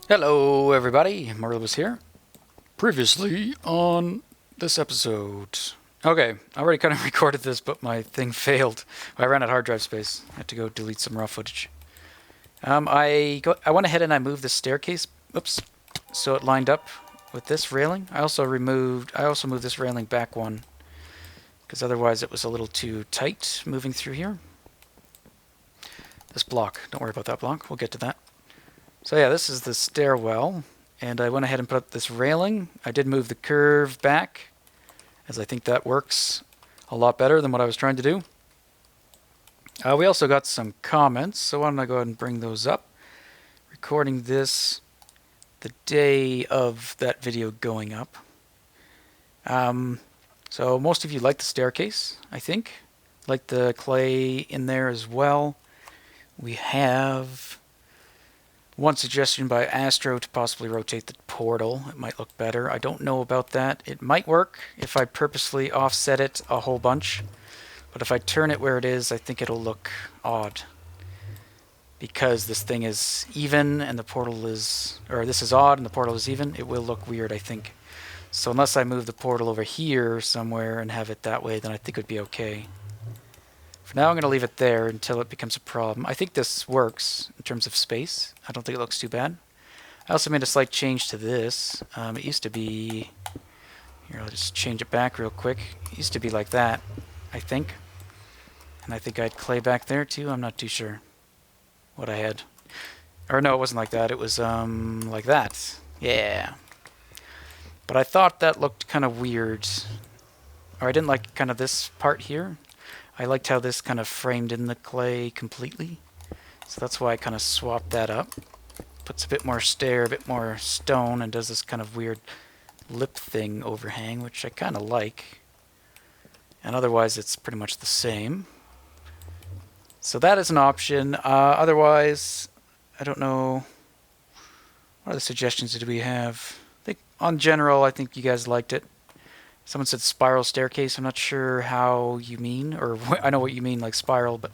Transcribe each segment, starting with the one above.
Hello everybody, Morilibus here. Previously on this episode. Okay, I already kind of recorded this, but my thing failed. I ran out of hard drive space. I had to go delete some raw footage. I went ahead and I moved the staircase, oops, so it lined up with this railing. I also moved this railing back one, because otherwise it was a little too tight moving through here. This block, don't worry about that block, we'll get to that. So yeah, this is the stairwell, and I went ahead and put up this railing. I did move the curve back, as I think that works a lot better than what I was trying to do. We also got some comments, so why don't I go ahead and bring those up. Recording this the day of that video going up. So most of you like the staircase, I think. Like the clay in there as well. We have one suggestion by Astro to possibly rotate the portal. It might look better. I don't know about that. It might work if I purposely offset it a whole bunch. But if I turn it where it is, I think it'll look odd. Because this thing is even and the portal is... or this is odd and the portal is even, it will look weird, I think. So unless I move the portal over here somewhere and have it that way, then I think it would be okay. For now, I'm going to leave it there until it becomes a problem. I think this works in terms of space. I don't think it looks too bad. I also made a slight change to this. It used to be... here, I'll just change it back real quick. It used to be like that, I think. And I think I had clay back there too. I'm not too sure what I had. Or no, it wasn't like that. It was like that. Yeah. But I thought that looked kind of weird. Or I didn't like kind of this part here. I liked how this kind of framed in the clay completely. So that's why I kind of swapped that up. Puts a bit more stair, a bit more stone, and does this kind of weird lip thing overhang, which I kind of like. And otherwise it's pretty much the same. So that is an option. Otherwise, I don't know. What other suggestions did we have? I think on general, I think you guys liked it. Someone said spiral staircase. I'm not sure how you mean, or I know what you mean, like spiral, but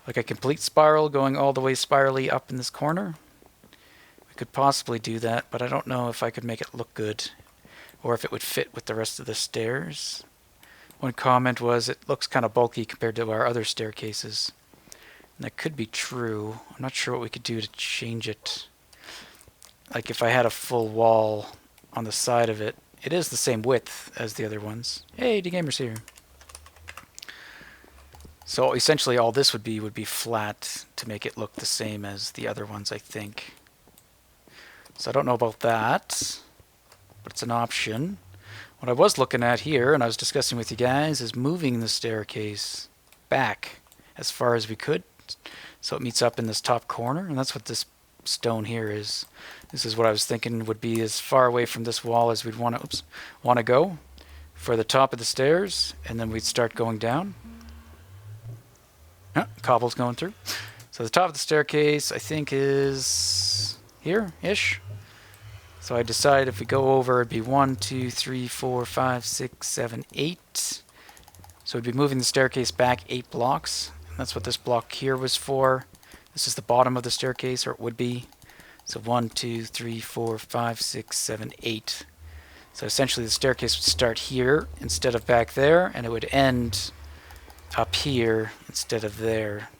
like a complete spiral going all the way spirally up in this corner. We could possibly do that, but I don't know if I could make it look good, or if it would fit with the rest of the stairs. One comment was it looks kind of bulky compared to our other staircases. And that could be true. I'm not sure what we could do to change it. Like if I had a full wall on the side of it, it is the same width as the other ones. Hey, D-Gamer's here. So essentially all this would be flat to make it look the same as the other ones, I think. So I don't know about that, but it's an option. What I was looking at here, and I was discussing with you guys, is moving the staircase back as far as we could, so it meets up in this top corner, and that's what this stone here is. This is what I was thinking would be as far away from this wall as we'd want to go for the top of the stairs, and then we'd start going down. Cobble's going through. So the top of the staircase, I think, is here-ish. So I decided if we go over, it'd be 1, 2, 3, 4, 5, 6, 7, 8. So we'd be moving the staircase back 8 blocks. And that's what this block here was for. This is the bottom of the staircase, or it would be. So 1, 2, 3, 4, 5, 6, 7, 8. So essentially the staircase would start here instead of back there, and it would end up here instead of there.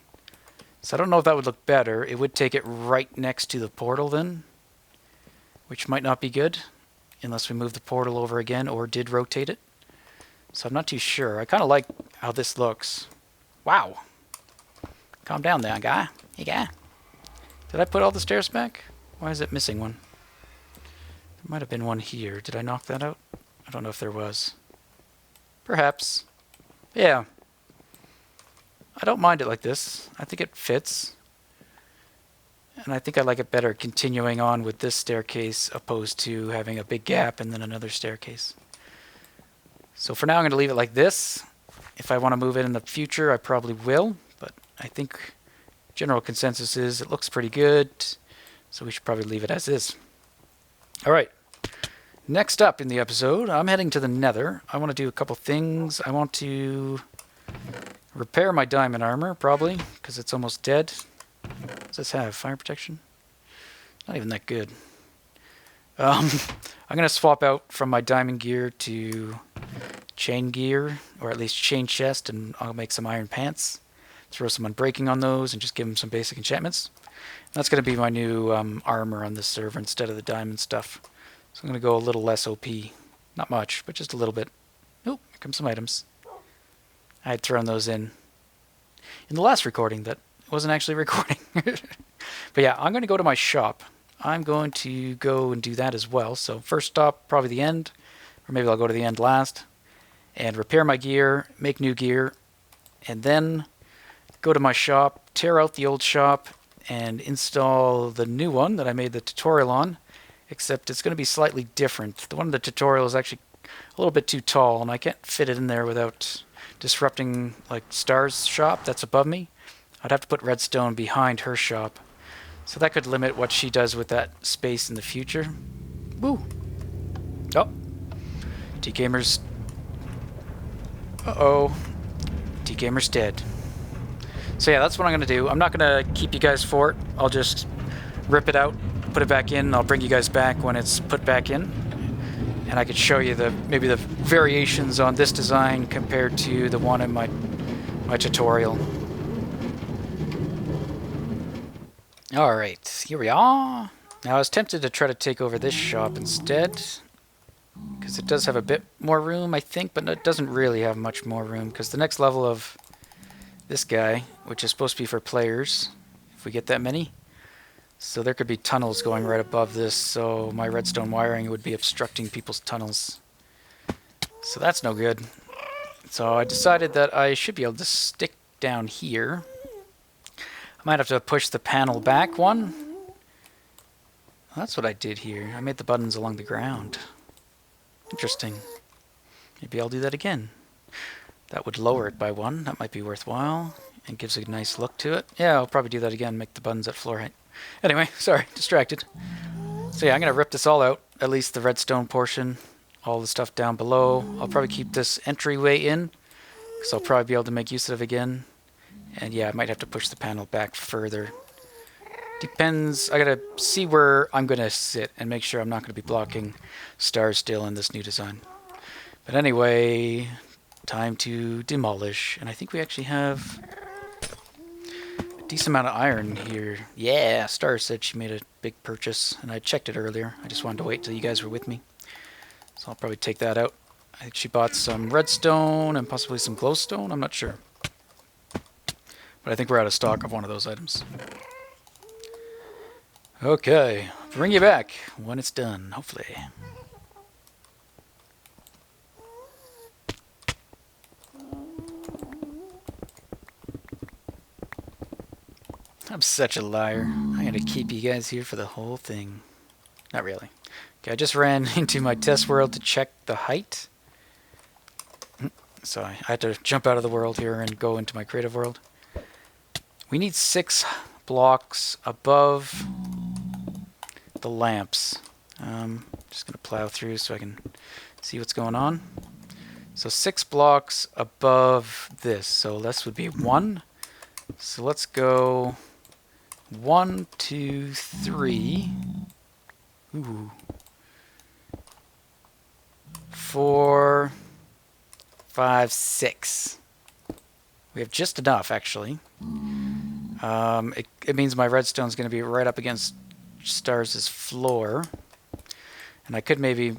So I don't know if that would look better. It would take it right next to the portal then, which might not be good unless we move the portal over again or did rotate it. So I'm not too sure. I kind of like how this looks. Wow. Calm down there, guy. Hey, guy. Did I put all the stairs back? Why is it missing one? There might have been one here. Did I knock that out? I don't know if there was. Perhaps. Yeah. I don't mind it like this. I think it fits. And I think I like it better continuing on with this staircase opposed to having a big gap and then another staircase. So for now I'm going to leave it like this. If I want to move it in the future, I probably will. But I think general consensus is it looks pretty good. So we should probably leave it as is. Alright. Next up in the episode, I'm heading to the nether. I want to do a couple things. I want to repair my diamond armor, probably, because it's almost dead. What does this have? Fire protection? Not even that good. Um, I'm going to swap out from my diamond gear to chain gear, or at least chain chest, and I'll make some iron pants. Throw some unbreaking on those and just give them some basic enchantments. That's going to be my new armor on this server instead of the diamond stuff. So I'm going to go a little less OP. Not much, but just a little bit. Oh, here come some items. I had thrown those in the last recording that wasn't actually recording. But yeah, I'm going to go to my shop. I'm going to go and do that as well. So first stop, probably the end, or maybe I'll go to the end last, and repair my gear, make new gear, and then go to my shop, tear out the old shop, and install the new one that I made the tutorial on, except it's going to be slightly different. The one in the tutorial is actually a little bit too tall, and I can't fit it in there without disrupting like Star's shop that's above me. I'd have to put Redstone behind her shop. So that could limit what she does with that space in the future. Woo! Oh. T-Gamer's... Uh-oh. T-Gamer's dead. So yeah, that's what I'm going to do. I'm not going to keep you guys for it. I'll just rip it out, put it back in. I'll bring you guys back when it's put back in. And I could show you maybe the variations on this design compared to the one in my tutorial. Alright, here we are. Now I was tempted to try to take over this shop instead, because it does have a bit more room, I think, but it doesn't really have much more room, because the next level of this guy, which is supposed to be for players, if we get that many, so there could be tunnels going right above this, so my redstone wiring would be obstructing people's tunnels. So that's no good. So I decided that I should be able to stick down here. I might have to push the panel back one. That's what I did here. I made the buttons along the ground. Interesting. Maybe I'll do that again. That would lower it by one. That might be worthwhile. And gives a nice look to it. Yeah, I'll probably do that again. Make the buttons at floor height. Anyway, sorry. Distracted. So yeah, I'm going to rip this all out. At least the redstone portion. All the stuff down below. I'll probably keep this entryway in, because I'll probably be able to make use of it again. And yeah, I might have to push the panel back further. Depends. I gotta see where I'm gonna sit and make sure I'm not gonna be blocking stars still in this new design. But anyway, time to demolish. And I think we actually have a decent amount of iron here. Yeah, Star said she made a big purchase, and I checked it earlier. I just wanted to wait till you guys were with me. So I'll probably take that out. I think she bought some redstone and possibly some glowstone. I'm not sure. But I think we're out of stock of one of those items. Okay, bring you back when it's done, hopefully. I'm such a liar. I'm gonna keep you guys here for the whole thing. Not really. Okay, I just ran into my test world to check the height. So I had to jump out of the world here and go into my creative world. We need 6 blocks above the lamps. Just going to plow through so I can see what's going on. So 6 blocks above this. So this would be 1. So let's go 1, 2, 3. Ooh. 4, 5, 6. We have just enough, actually. It means my redstone's going to be right up against Stars' floor. And I could maybe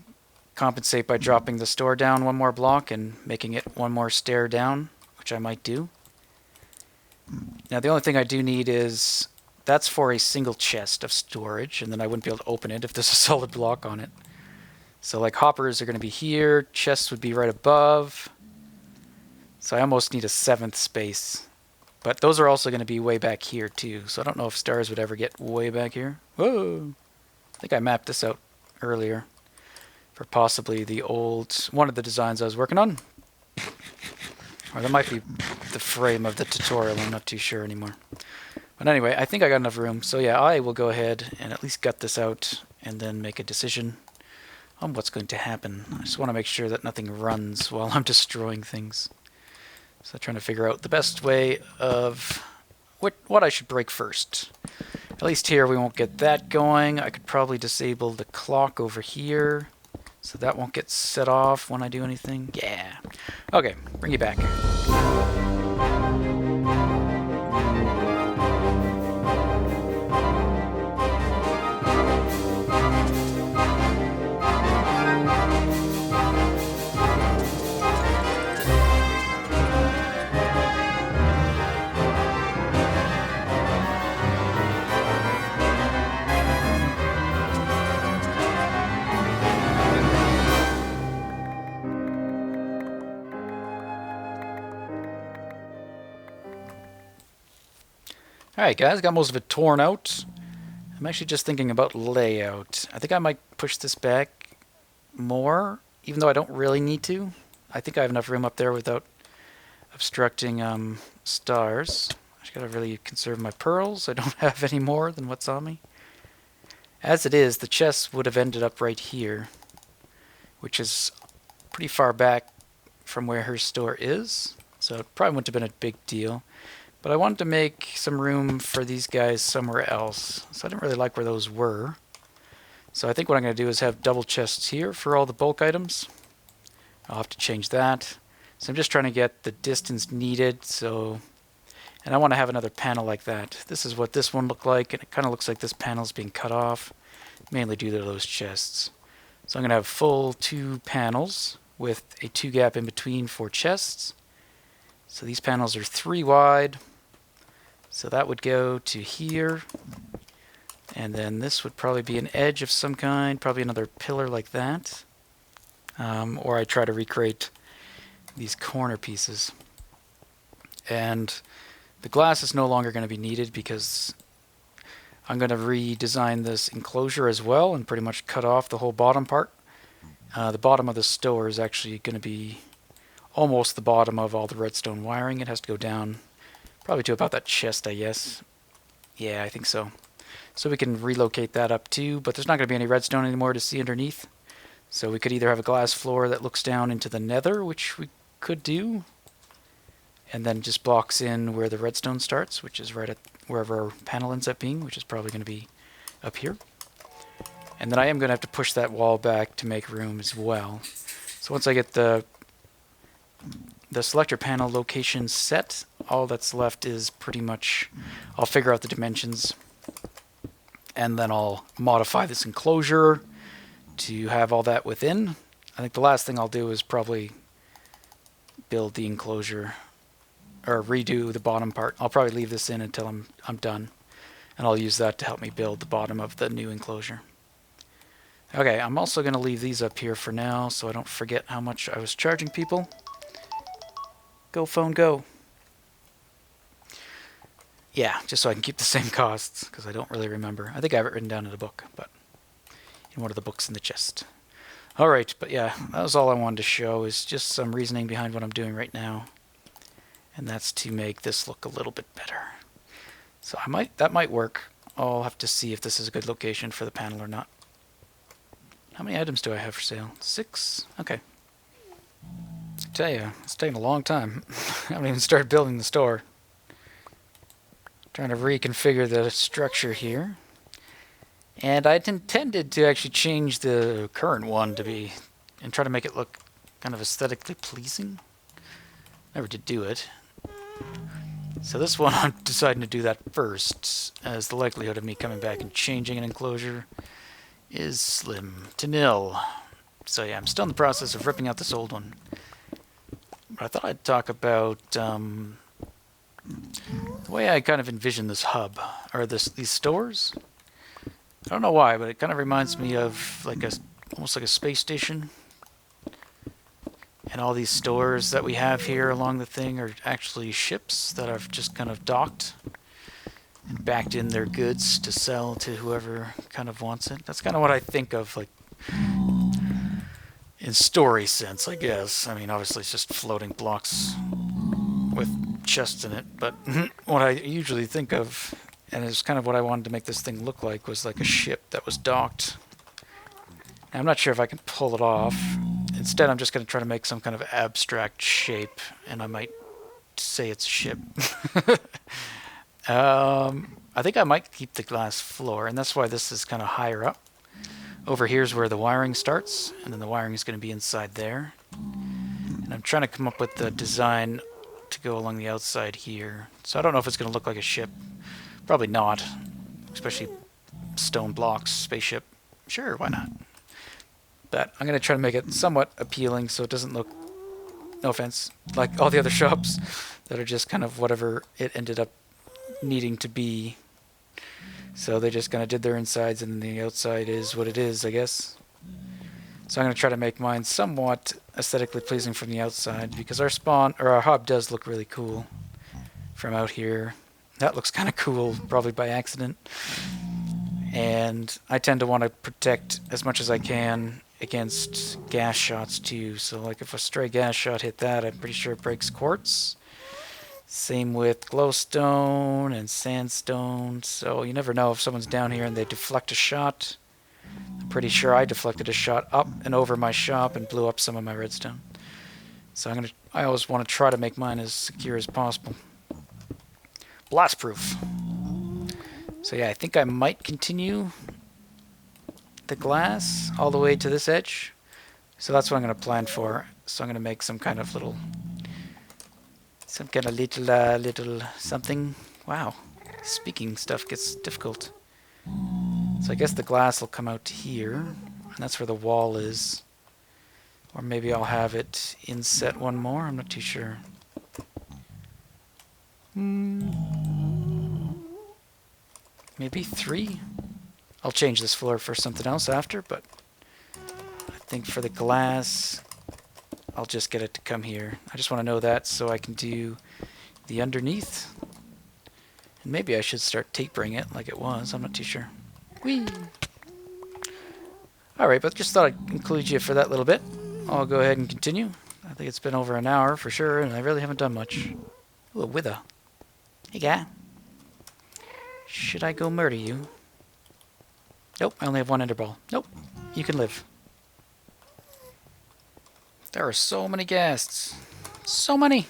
compensate by dropping the store down 1 more block and making it 1 more stair down, which I might do. Now the only thing I do need is, that's for a single chest of storage, and then I wouldn't be able to open it if there's a solid block on it. So like hoppers are going to be here, chests would be right above. So I almost need a 7th space. But those are also going to be way back here too, so I don't know if stars would ever get way back here. Whoa! I think I mapped this out earlier for possibly the old, one of the designs I was working on. Or that might be the frame of the tutorial, I'm not too sure anymore. But anyway, I think I got enough room, so yeah, I will go ahead and at least gut this out and then make a decision on what's going to happen. I just want to make sure that nothing runs while I'm destroying things. So trying to figure out the best way of what I should break first. At least here we won't get that going. I could probably disable the clock over here, so that won't get set off when I do anything. Yeah. Okay, bring you back. Alright guys, got most of it torn out. I'm actually just thinking about layout. I think I might push this back more, even though I don't really need to. I think I have enough room up there without obstructing stars. I just gotta really conserve my pearls. I don't have any more than what's on me. As it is, the chest would have ended up right here, which is pretty far back from where her store is, so it probably wouldn't have been a big deal. But I wanted to make some room for these guys somewhere else, so I didn't really like where those were. So I think what I'm going to do is have double chests here for all the bulk items. I'll have to change that. So I'm just trying to get the distance needed, and I want to have another panel like that. This is what this one looked like, and it kind of looks like this panel is being cut off, mainly due to those chests. So I'm going to have full 2 panels with a 2 gap in between for chests. So these panels are 3 wide. So that would go to here. And then this would probably be an edge of some kind, probably another pillar like that. Or I try to recreate these corner pieces. And the glass is no longer going to be needed because I'm going to redesign this enclosure as well and pretty much cut off the whole bottom part. The bottom of the store is actually going to be almost the bottom of all the redstone wiring. It has to go down probably to about that chest, I guess. Yeah, I think so. So we can relocate that up too, but there's not going to be any redstone anymore to see underneath. So we could either have a glass floor that looks down into the nether, which we could do, and then just blocks in where the redstone starts, which is right at wherever our panel ends up being, which is probably going to be up here. And then I am going to have to push that wall back to make room as well. So once I get the selector panel location set, all that's left is pretty much, I'll figure out the dimensions, and then I'll modify this enclosure to have all that within. I think the last thing I'll do is probably build the enclosure, or redo the bottom part. I'll probably leave this in until I'm done, and I'll use that to help me build the bottom of the new enclosure. Okay, I'm also going to leave these up here for now so I don't forget how much I was charging people. Go phone, go. Yeah, just so I can keep the same costs, because I don't really remember. I think I have it written down in a book, but in one of the books in the chest. Alright, but yeah, that was all I wanted to show, is just some reasoning behind what I'm doing right now. And that's to make this look a little bit better. So that might work. I'll have to see if this is a good location for the panel or not. How many items do I have for sale? 6? Okay. I tell you, it's taking a long time. I haven't even started building the store. Trying to reconfigure the structure here. And I'd intended to actually change the current one to be, and try to make it look kind of aesthetically pleasing. Never did do it. So this one I'm deciding to do that first, as the likelihood of me coming back and changing an enclosure is slim to nil. So yeah, I'm still in the process of ripping out this old one. But I thought I'd talk about the way I kind of envision this hub, or these stores. I don't know why, but it kind of reminds me of like almost like a space station. And all these stores that we have here along the thing are actually ships that have just kind of docked and backed in their goods to sell to whoever kind of wants it. That's kind of what I think of, like, in story sense, I guess. I mean, obviously it's just floating blocks with chests in it, but what I usually think of, and it's kind of what I wanted to make this thing look like, was like a ship that was docked. Now, I'm not sure if I can pull it off. Instead, I'm just going to try to make some kind of abstract shape, and I might say it's a ship. I think I might keep the glass floor, and that's why this is kind of higher up. Over here's where the wiring starts, and then the wiring is going to be inside there. And I'm trying to come up with the design to go along the outside here. So I don't know if it's going to look like a ship. Probably not, especially stone blocks, spaceship. Sure, why not? But I'm going to try to make it somewhat appealing so it doesn't look, no offense, like all the other shops that are just kind of whatever it ended up needing to be. So they just kind of did their insides and the outside is what it is, I guess. So I'm going to try to make mine somewhat aesthetically pleasing from the outside because our spawn, or our hub does look really cool from out here. That looks kind of cool, probably by accident. And I tend to want to protect as much as I can against gas shots too. So like if a stray gas shot hit that, I'm pretty sure it breaks quartz. Same with glowstone and sandstone. So you never know if someone's down here and they deflect a shot. I'm pretty sure I deflected a shot up and over my shop and blew up some of my redstone. So I always want to try to make mine as secure as possible. Blast proof. So yeah, I think I might continue the glass all the way to this edge. So that's what I'm going to plan for. So I'm going to make some kind of little something. Wow, speaking stuff gets difficult. So I guess the glass will come out here, and that's where the wall is. Or maybe I'll have it inset one more, I'm not too sure. Maybe 3? I'll change this floor for something else after, but I think for the glass, I'll just get it to come here. I just want to know that so I can do the underneath. And maybe I should start tapering it like it was. I'm not too sure. Whee! Alright, but just thought I'd include you for that little bit. I'll go ahead and continue. I think it's been over an hour for sure, and I really haven't done much. Ooh, a wither. Hey, guy. Should I go murder you? Nope, I only have one ender ball. Nope, you can live. There are so many ghasts. So many.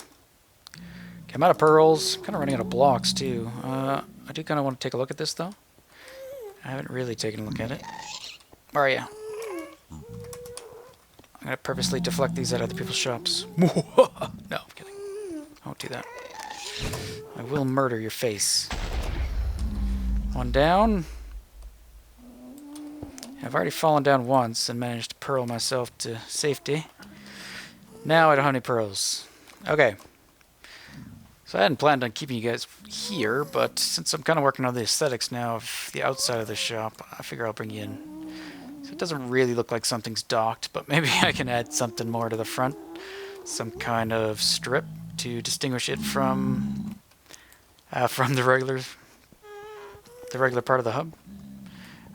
Okay, I'm out of pearls. I'm kind of running out of blocks, too. I do kind of want to take a look at this, though. I haven't really taken a look at it. Where are you? I'm going to purposely deflect these at other people's shops. No, I'm kidding. I won't do that. I will murder your face. One down. I've already fallen down once and managed to pearl myself to safety. Now I don't have any pearls. Okay. So I hadn't planned on keeping you guys here, but since I'm kind of working on the aesthetics now of the outside of the shop, I figure I'll bring you in. So it doesn't really look like something's docked, but maybe I can add something more to the front. Some kind of strip to distinguish it from the regular part of the hub.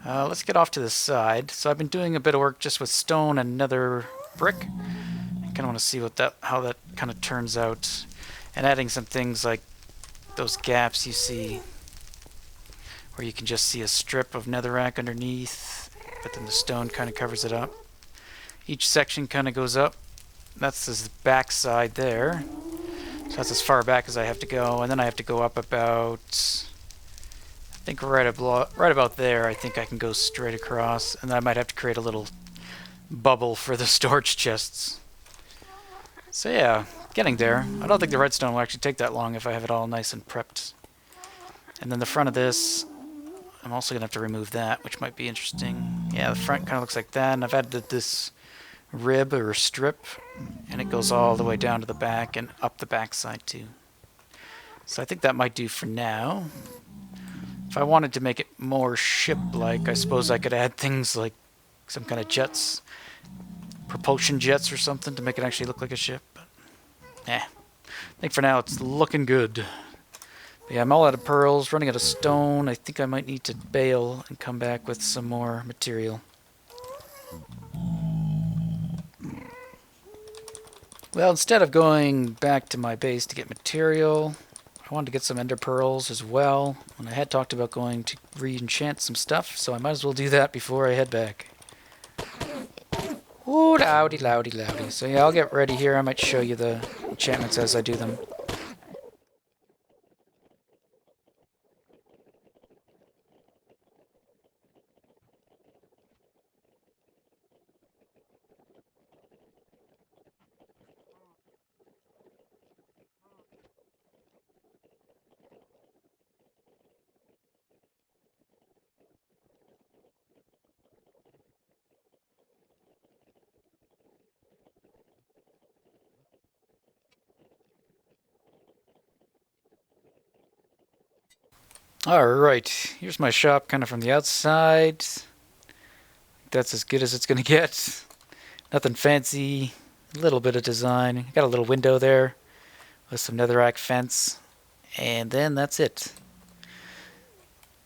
Let's get off to the side. So I've been doing a bit of work just with stone and nether brick. I kind of want to see how that kind of turns out. And adding some things like those gaps you see, where you can just see a strip of netherrack underneath, but then the stone kind of covers it up. Each section kind of goes up. That's the back side there. So that's as far back as I have to go. And then I have to go up about, I think right about there, I think I can go straight across. And then I might have to create a little bubble for the storage chests. So yeah, getting there. I don't think the redstone will actually take that long if I have it all nice and prepped. And then the front of this, I'm also going to have to remove that, which might be interesting. Yeah, the front kind of looks like that. And I've added this rib or strip, and it goes all the way down to the back and up the back side too. So I think that might do for now. If I wanted to make it more ship-like, I suppose I could add things like some kind of jets, propulsion jets or something to make it actually look like a ship. But, I think for now it's looking good. But yeah, I'm all out of pearls, running out of stone. I think I might need to bail and come back with some more material. Well, instead of going back to my base to get material, I wanted to get some ender pearls as well. And I had talked about going to re-enchant some stuff, so I might as well do that before I head back. Ooh, loudy, loudy, loudy. So yeah, I'll get ready here. I might show you the enchantments as I do them. Alright, here's my shop kind of from the outside. That's as good as it's gonna get. Nothing fancy. A little bit of design. Got a little window there with some netherrack fence. And then that's it.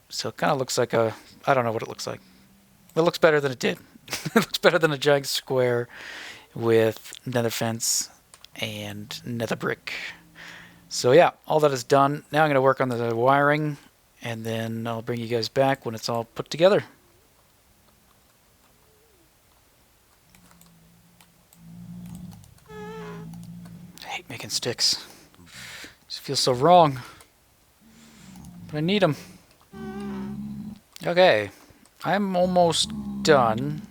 So it kind of looks like a... I don't know what it looks like. It looks better than it did. It looks better than a giant square with nether fence and nether brick. So yeah, all that is done. Now I'm going to work on the wiring, and then I'll bring you guys back when it's all put together. I hate making sticks. Just feels so wrong. But I need them. Okay, I'm almost done.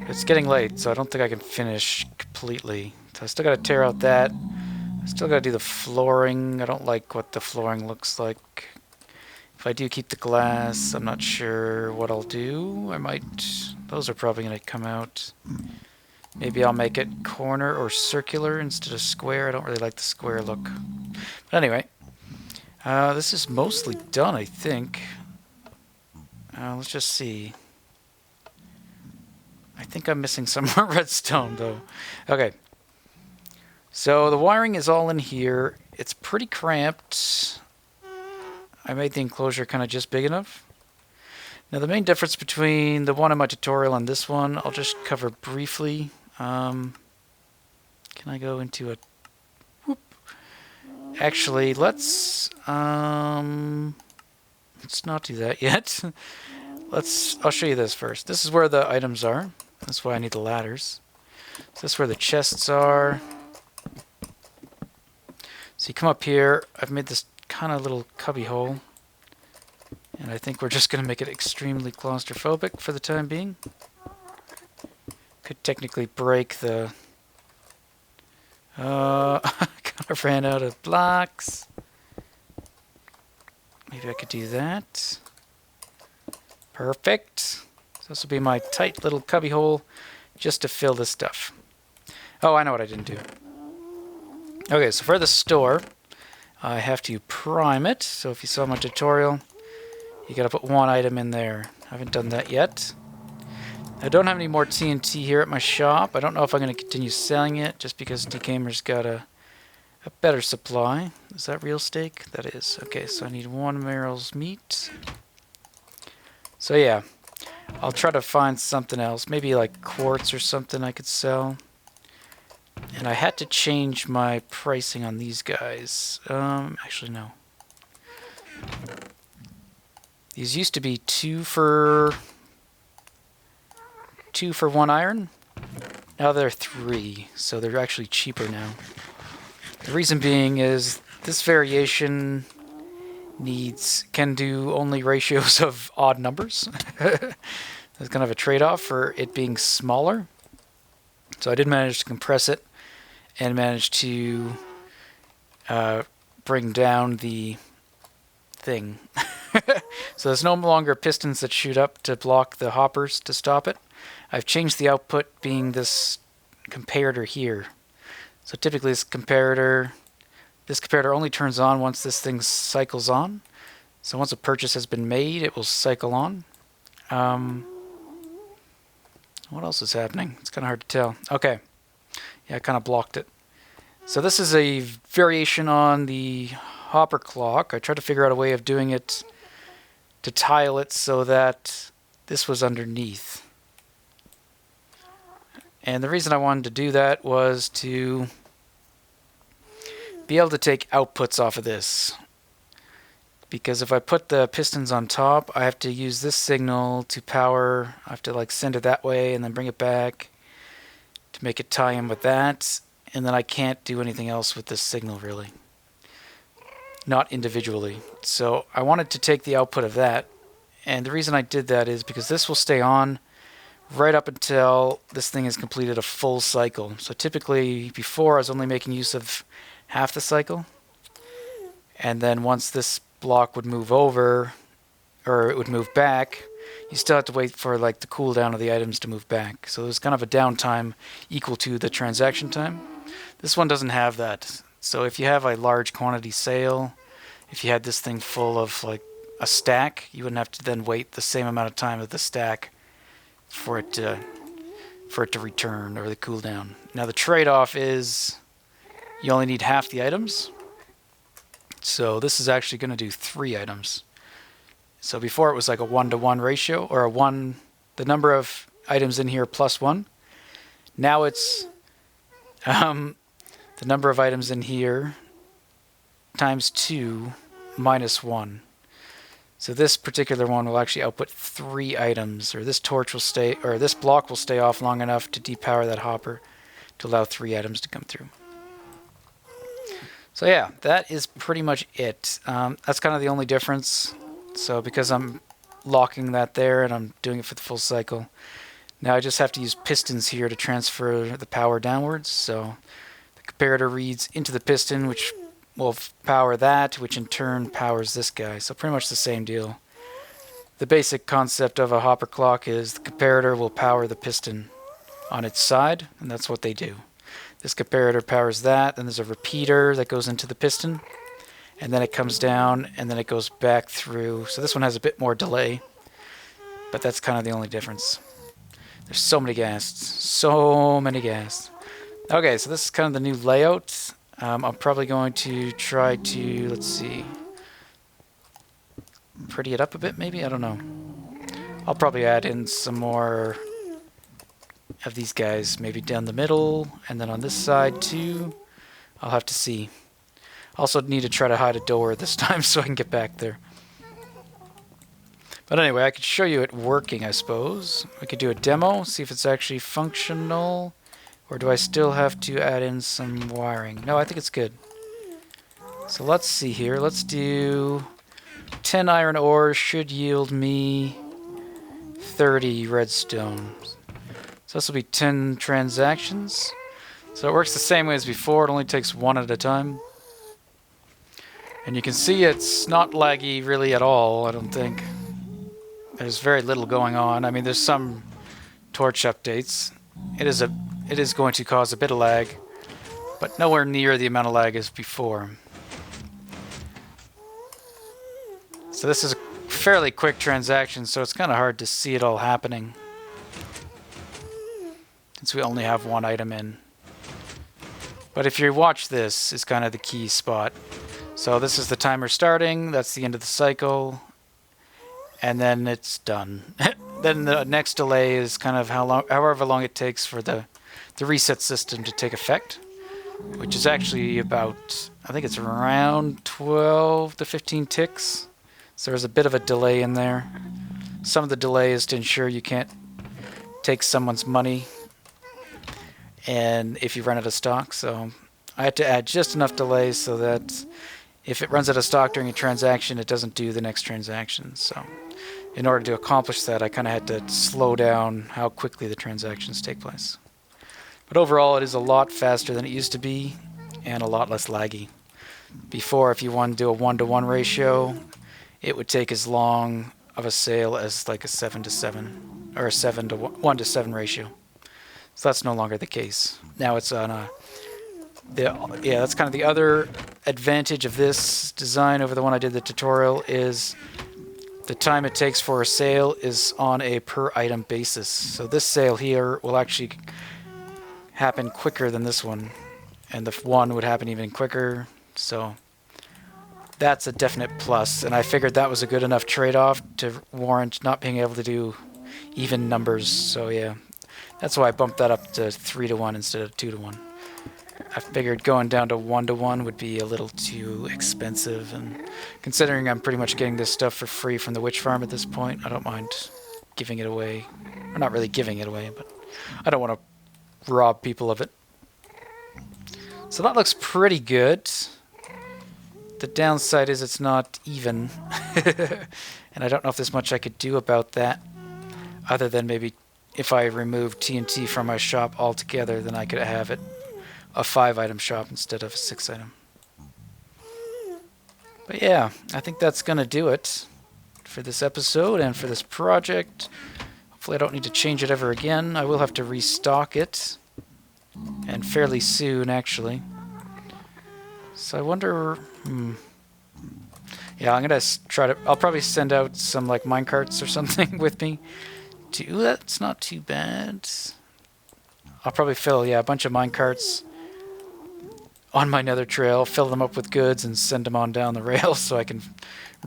It's getting late, so I don't think I can finish completely. So I still got to tear out that. I still got to do the flooring. I don't like what the flooring looks like. If I do keep the glass, I'm not sure what I'll do. I might... Those are probably going to come out. Maybe I'll make it corner or circular instead of square. I don't really like the square look. But anyway, this is mostly done, I think. Let's just see. I think I'm missing some more redstone, though. Okay. So the wiring is all in here. It's pretty cramped. I made the enclosure kind of just big enough. Now the main difference between the one in my tutorial and this one, I'll just cover briefly. Can I go into a... Whoop. Actually, let's not do that yet. I'll show you this first. This is where the items are. That's why I need the ladders. So this is where the chests are. So you come up here. I've made this kind of little cubby hole. And I think we're just going to make it extremely claustrophobic for the time being. Could technically break the... I kind of ran out of blocks. Maybe I could do that. Perfect. So this will be my tight little cubby hole just to fill this stuff. Oh, I know what I didn't do. Okay, so for the store, I have to prime it. So if you saw my tutorial, you gotta put one item in there. I haven't done that yet. I don't have any more TNT here at my shop. I don't know if I'm going to continue selling it just because DKamer's got a better supply. Is that real steak? That is. Okay, so I need 1 Meryl's meat. So yeah, I'll try to find something else. Maybe like quartz or something I could sell. And I had to change my pricing on these guys. Actually, no. These used to be 2 for 1 iron. Now they're 3, so they're actually cheaper now. The reason being is this variation can do only ratios of odd numbers. There's kind of a trade-off for it being smaller. So I did manage to compress it and manage to bring down the thing. So there's no longer pistons that shoot up to block the hoppers to stop it. I've changed the output being this comparator here. So typically this comparator only turns on once this thing cycles on. So once a purchase has been made, it will cycle on. What else is happening? It's kind of hard to tell. Okay. Yeah, I kind of blocked it. So this is a variation on the hopper clock. I tried to figure out a way of doing it to tile it so that this was underneath. And the reason I wanted to do that was to be able to take outputs off of this. Because if I put the pistons on top, I have to use this signal to power. I have to like send it that way and then bring it back to make it tie in with that. And then I can't do anything else with this signal really. Not individually. So I wanted to take the output of that. And the reason I did that is because this will stay on right up until this thing has completed a full cycle. So typically before I was only making use of half the cycle. And then once this block would move over, or it would move back, you still have to wait for like the cooldown of the items to move back. So there's kind of a downtime equal to the transaction time. This one doesn't have that. So if you have a large quantity sale, if you had this thing full of like a stack, you wouldn't have to then wait the same amount of time of the stack for it to return, or the cooldown. Now the trade-off is you only need half the items. So this is actually going to do 3 items. So before it was like a 1-to-1 ratio, or the number of items in here plus 1. Now it's the number of items in here times 2 minus 1. So this particular one will actually output 3 items, or this torch will stay, or this block will stay off long enough to depower that hopper to allow 3 items to come through. So yeah, that is pretty much it. That's kind of the only difference. So because I'm locking that there and I'm doing it for the full cycle, now I just have to use pistons here to transfer the power downwards. So the comparator reads into the piston, which will power that, which in turn powers this guy. So pretty much the same deal. The basic concept of a hopper clock is the comparator will power the piston on its side, and that's what they do. This comparator powers that, then there's a repeater that goes into the piston, and then it comes down, and then it goes back through. So this one has a bit more delay, but that's kind of the only difference. There's so many ghasts. So many ghasts. Okay, so this is kind of the new layout. I'm probably going to try to, let's see, pretty it up a bit maybe? I don't know. I'll probably add in some more of these guys, maybe down the middle, and then on this side too. I'll have to see. Also need to try to hide a door this time so I can get back there. But anyway, I could show you it working, I suppose. We could do a demo, see if it's actually functional. Or do I still have to add in some wiring? No, I think it's good. So let's see here. Let's do 10 iron ores should yield me 30 redstone. So this will be 10 transactions. So it works the same way as before. It only takes 1 at a time. And you can see it's not laggy really at all, I don't think. There's very little going on. I mean, there's some torch updates. It is going to cause a bit of lag, but nowhere near the amount of lag as before. So this is a fairly quick transaction, so it's kind of hard to see it all happening, since we only have 1 item in. But if you watch this, is kind of the key spot. So this is the timer starting, that's the end of the cycle, and then it's done. Then the next delay is kind of however long it takes for the reset system to take effect, which is actually about, I think it's around 12 to 15 ticks. So there's a bit of a delay in there. Some of the delay is to ensure you can't take someone's money and if you run out of stock. So I had to add just enough delay so that if it runs out of stock during a transaction, it doesn't do the next transaction. So in order to accomplish that, I kind of had to slow down how quickly the transactions take place. But overall, it is a lot faster than it used to be, and a lot less laggy. Before, if you wanted to do a 1-to-1 ratio, it would take as long of a sale as like a 7-to-7, or a 1-to-7 ratio. So that's no longer the case. Now it's on a... Yeah, that's kind of the other advantage of this design over the one I did the tutorial, is the time it takes for a sale is on a per item basis. So this sale here will actually happen quicker than this one, and the one would happen even quicker. So that's a definite plus, and I figured that was a good enough trade-off to warrant not being able to do even numbers. So yeah, that's why I bumped that up to 3-to-1 instead of 2-to-1. I figured going down to 1-to-1 would be a little too expensive, and considering I'm pretty much getting this stuff for free from the witch farm at this point, I don't mind giving it away. Or not really giving it away, but I don't want to rob people of it. So that looks pretty good. The downside is it's not even. And I don't know if there's much I could do about that, other than maybe if I remove TNT from my shop altogether, then I could have it a 5-item shop instead of a 6-item. But yeah, I think that's gonna do it for this episode and for this project. Hopefully I don't need to change it ever again. I will have to restock it, and fairly soon actually. So I wonder, Yeah, I'm gonna try to. I'll probably send out some like minecarts or something with me. Ooh, that's not too bad. I'll probably fill a bunch of minecarts on my nether trail, fill them up with goods, and send them on down the rail so I can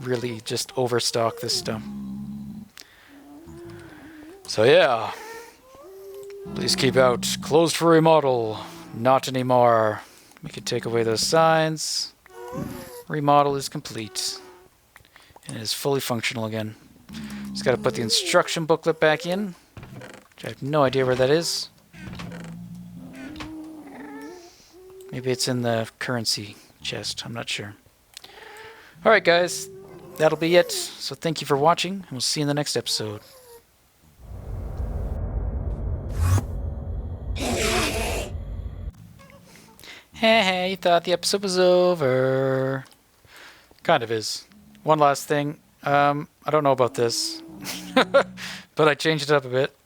really just overstock this stuff. So yeah, please keep out. Closed for remodel. Not anymore. We can take away those signs. Remodel is complete. And it is fully functional again. Just gotta put the instruction booklet back in, which I have no idea where that is. Maybe it's in the currency chest. I'm not sure. Alright guys, that'll be it. So thank you for watching, and we'll see you in the next episode. Hey, you thought the episode was over. Kind of is. One last thing. I don't know about this. But I changed it up a bit.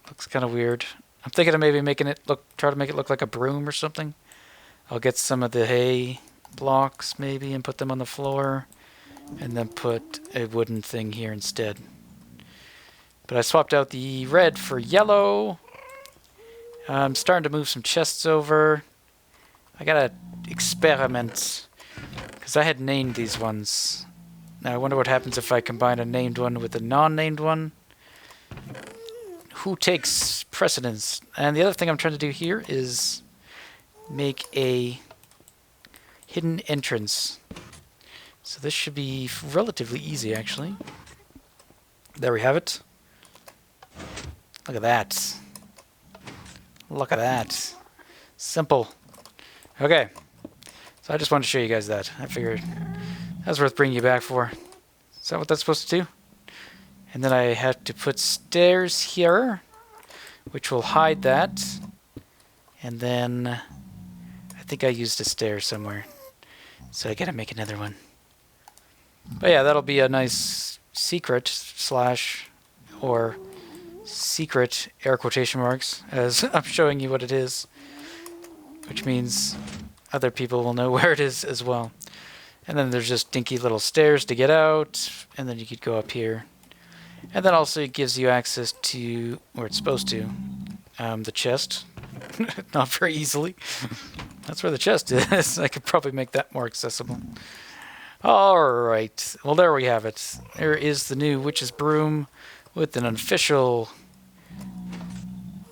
Looks kind of weird. I'm thinking of maybe try to make it look like a broom or something. I'll get some of the hay blocks maybe and put them on the floor. And then put a wooden thing here instead. But I swapped out the red for yellow. I'm starting to move some chests over. I gotta experiment, because I had named these ones. Now I wonder what happens if I combine a named one with a non-named one. Who takes precedence? And the other thing I'm trying to do here is make a hidden entrance. So this should be relatively easy, actually. There we have it. Look at that. Look at that. Simple. Okay, so I just wanted to show you guys that. I figured that's worth bringing you back for. Is that what that's supposed to do? And then I have to put stairs here, which will hide that. And then I think I used a stair somewhere, so I gotta make another one. But yeah, that'll be a nice secret / or secret air quotation marks as I'm showing you what it is. Which means other people will know where it is as well. And then there's just dinky little stairs to get out, and then you could go up here. And then also it gives you access to, or it's supposed to, the chest. Not very easily. That's where the chest is. I could probably make that more accessible. Alright, well there we have it. There is the new Witch's Broom with an official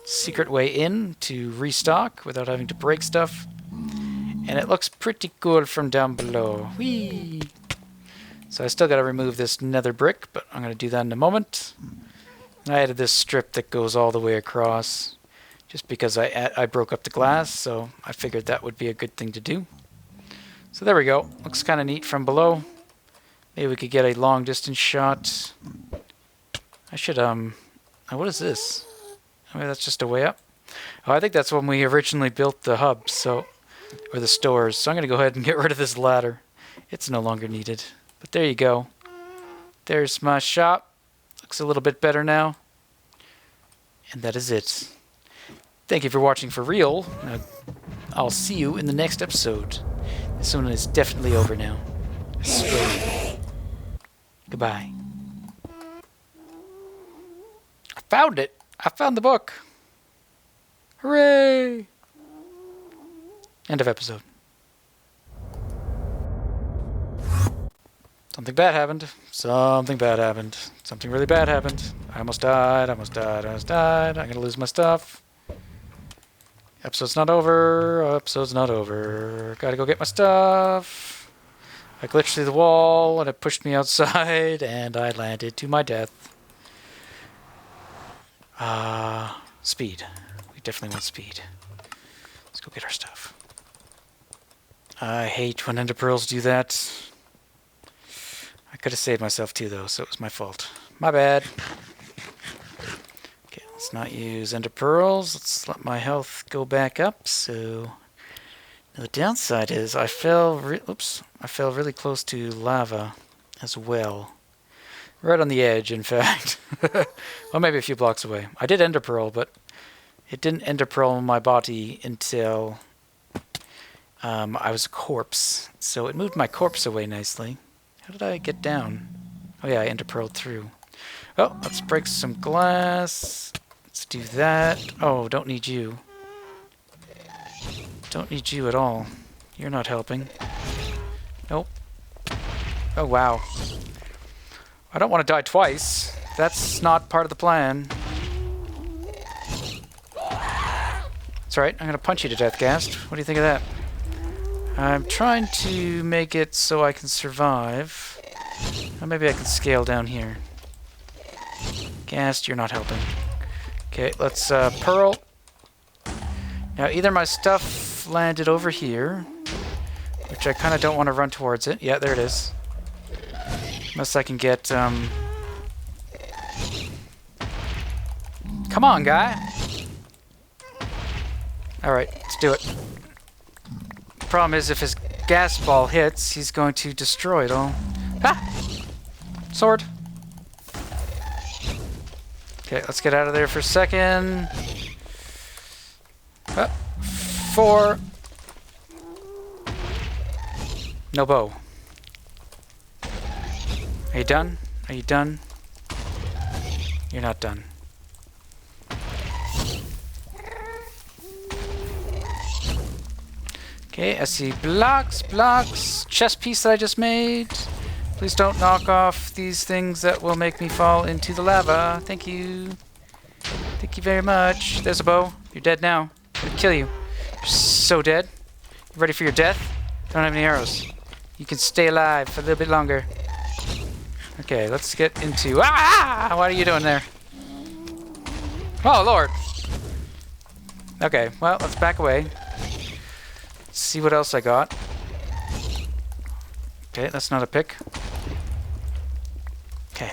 secret way in to restock without having to break stuff. And it looks pretty cool from down below. Whee! So I still got to remove this nether brick, but I'm going to do that in a moment. And I added this strip that goes all the way across just because I broke up the glass, so I figured that would be a good thing to do. So there we go. Looks kind of neat from below. Maybe we could get a long distance shot. I should, what is this? I mean, that's just a way up. Oh, I think that's when we originally built the hubs, so, or the stores. So I'm going to go ahead and get rid of this ladder. It's no longer needed. But there you go. There's my shop. Looks a little bit better now. And that is it. Thank you for watching for real. I'll see you in the next episode. This one is definitely over now. I swear. Goodbye. I found it. I found the book. Hooray! End of episode. Something bad happened. Something bad happened. Something really bad happened. I almost died. I almost died. I almost died. I'm gonna lose my stuff. Episode's not over. Episode's not over. Gotta go get my stuff. I glitched through the wall and it pushed me outside and I landed to my death. Speed. We definitely want speed. Let's go get our stuff. I hate when ender pearls do that. I could have saved myself too, though, so it was my fault. My bad. Okay, let's not use ender pearls. Let's let my health go back up. So now the downside is I fell really close to lava as well. Right on the edge, in fact. Well, maybe a few blocks away. I did ender pearl, but it didn't ender pearl my body until I was a corpse. So it moved my corpse away nicely. How did I get down? Oh yeah, I interpearled through. Oh, let's break some glass. Let's do that. Oh, don't need you. Don't need you at all. You're not helping. Nope. Oh, wow. I don't want to die twice. That's not part of the plan. It's alright, I'm going to punch you to death, Ghast. What do you think of that? I'm trying to make it so I can survive. Or maybe I can scale down here. Ghast, you're not helping. Okay, let's pearl. Now, either my stuff landed over here, which I kind of don't want to run towards it. Yeah, there it is. Unless I can get, Come on, guy! Alright, let's do it. The problem is, if his gas ball hits, he's going to destroy it all. Ah! Sword! Okay, let's get out of there for a second. 4. No bow. Are you done? Are you done? You're not done. Okay, I see blocks, chest piece that I just made. Please don't knock off these things that will make me fall into the lava. Thank you. Thank you very much. There's a bow. You're dead now. I'm gonna kill you. You're so dead. You ready for your death? Don't have any arrows. You can stay alive for a little bit longer. Okay, let's get into... Ah! What are you doing there? Oh, Lord. Okay, well, let's back away. Let's see what else I got. Okay, that's not a pick. Okay.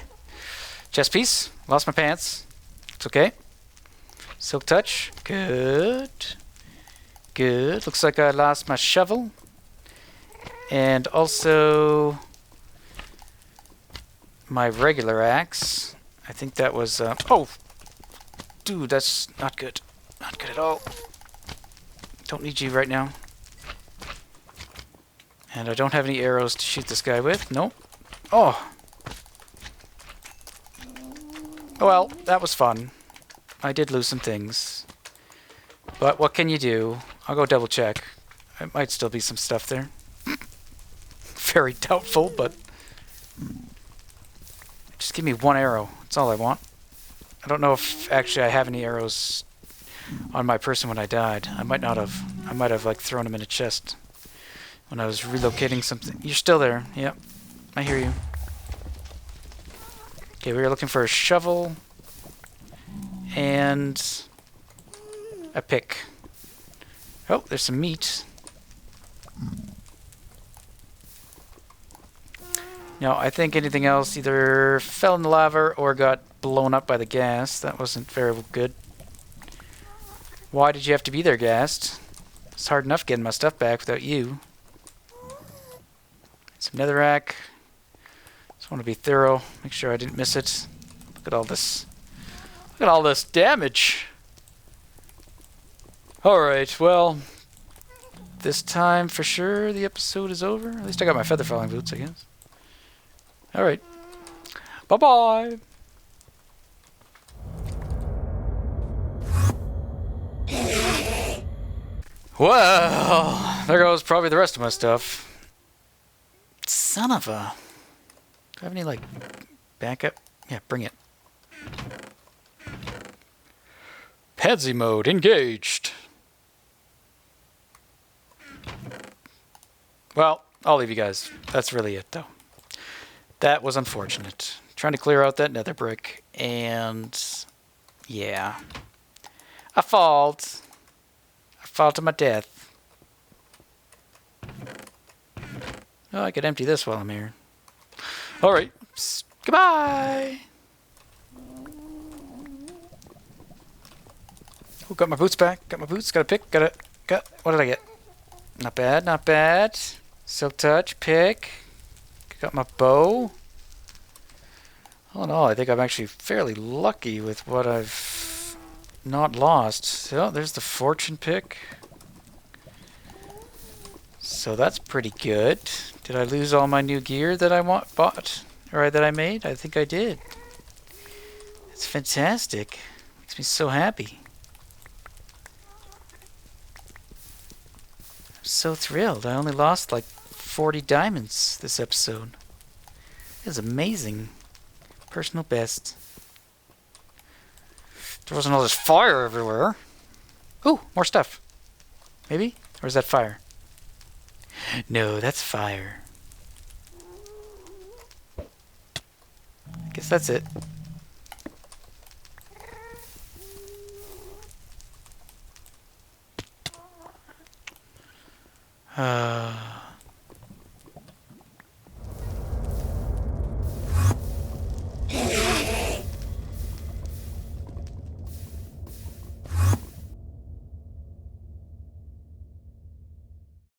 Chest piece. Lost my pants. It's okay. Silk touch. Good. Good. Looks like I lost my shovel. And also my regular axe. I think that was... oh! Dude, that's not good. Not good at all. Don't need you right now. And I don't have any arrows to shoot this guy with. Nope. Oh! Well, that was fun. I did lose some things. But what can you do? I'll go double check. It might still be some stuff there. Very doubtful, but... Just give me one arrow. That's all I want. I don't know if actually I have any arrows on my person when I died. I might not have. I might have like thrown them in a chest when I was relocating something. You're still there. Yep. I hear you. Okay, we were looking for a shovel and a pick. Oh, there's some meat. No, I think anything else either fell in the lava or got blown up by the gas. That wasn't very good. Why did you have to be there, Ghast? It's hard enough getting my stuff back without you. Some netherrack. Just want to be thorough. Make sure I didn't miss it. Look at all this. Look at all this damage. Alright, well, this time for sure the episode is over. At least I got my feather falling boots, I guess. Alright. Bye-bye! Well, there goes probably the rest of my stuff. Son of a... Do I have any, like, backup? Yeah, bring it. Padsy mode engaged. Well, I'll leave you guys. That's really it, though. That was unfortunate. Trying to clear out that nether brick, and yeah, I fall to my death. Oh, I could empty this while I'm here. All right, goodbye. Oh, got my boots back. Got my boots. Got a pick. Got. What did I get? Not bad. Not bad. Silk touch. Pick. Got my bow. All in all, I think I'm actually fairly lucky with what I've not lost. So there's the fortune pick. So that's pretty good. Did I lose all my new gear that I bought? Or that I made? I think I did. It's fantastic. Makes me so happy. I'm so thrilled. I only lost like 40 diamonds this episode. It's amazing. Personal best. There wasn't all this fire everywhere. Ooh, more stuff. Maybe? Or is that fire? No, that's fire. I guess that's it.